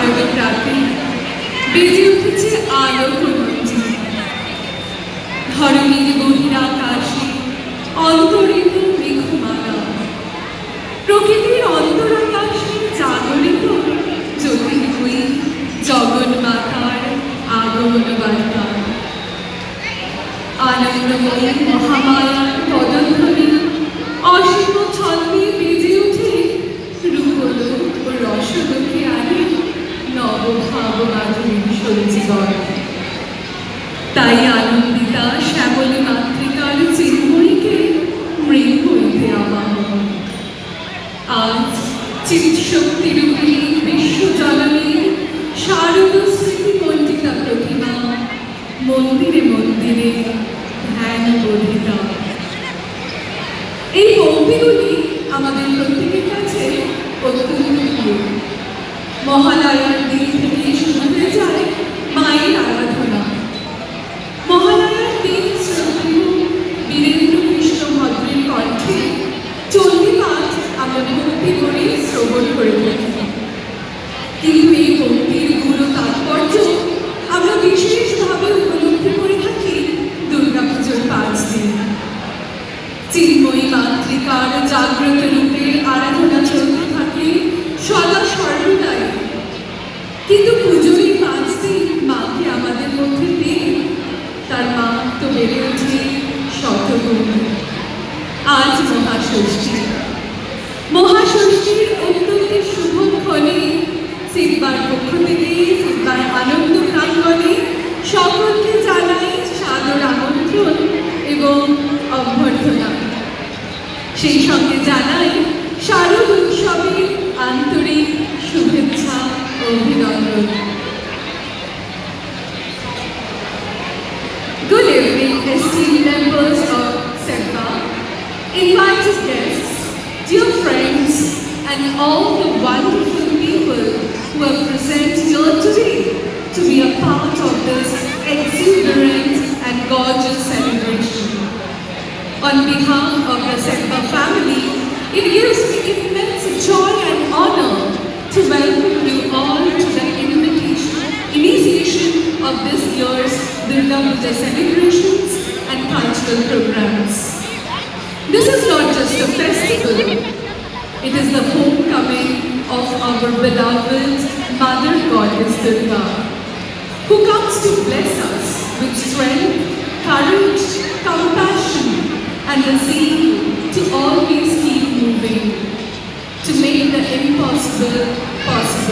শারদ প্রাতে বেজে উঠেছে আলোক মঞ্জি, ধরণীর বহিরাকাশে অন্তরিত মেঘমালা, প্রকৃতির অন্তরাকাশে জাগরিত জ্যোতির্ময়ী জগন্মাতার আগমন বার্তা। আনন্দময়ী মহামায়ার পদধ্বনি অসীম ছন্দে বেজে উঠে রূপলোক ও রসলোকে আনে নবভাব মাধুরীর সঞ্জীবন। তাই আনন্দিতা শ্যামলী মাতৃকার চিন্ময়ীকে মৃগ হইতে আবাহন। আজ চিৎশক্তিরূপিণী বিশ্বজননীর শারদ স্মৃতিমণ্ডিতা প্রতিমা মন্দিরে মন্দিরে ধ্যান বোধিতা। এই পঙ্ক্তিগুলি আমাদের প্রত্যেকের কাছে অত্যন্ত প্রিয়। মহালয়ার দিন থেকে শুরু হয়ে যায় মায়ের আরাধনা। মহালয়ার দিন শ্রদ্ধেয় বীরেন্দ্র কৃষ্ণ ভদ্রের কণ্ঠে চণ্ডীপাঠ আমরা ভক্তি করে শ্রবণ করে থাকি। কিন্তু এই ভক্তির গূঢ় তাৎপর্য আমরা বিশেষভাবে উপলব্ধি করে থাকি দুর্গাপুজোর 5 দিন। চিন্ময়ী মাতৃকার জাগ্রত রূপের আরাধনা চলতে থাকে সদা সর্বদাই। কিন্তু পুজোর এই 5 দিন মাকে আমাদের মধ্যে পেয়ে তার মা তো বেড়ে ওঠে শতগুণ। আজ মহাষষ্ঠী। মহাষষ্ঠীর অত্যন্ত শুভক্ষণে সিলবার পক্ষ থেকে সিলবার আনন্দ প্রাঙ্গণে সকলকে জানাই সাদর আমন্ত্রণ এবং অভ্যর্থনা। সেই সঙ্গে জানাই শারদ উৎসবের আন্তরিক শুভেচ্ছা ও অভিনন্দন। Good evening, esteemed members of SEPA, invited guests, dear friends, and all the wonderful people who are present here today to be a part of this exuberant and gorgeous celebration. On behalf of the SEPA family, it gives me immense joy and honor to welcome you all to the initiation of this year's Durga Puja celebrations and cultural programs. This is not just a festival, it is the homecoming of our beloved Mother Goddess Durga, who comes to bless us with strength, courage, compassion, and the zeal to always keep moving, to make the impossible possible.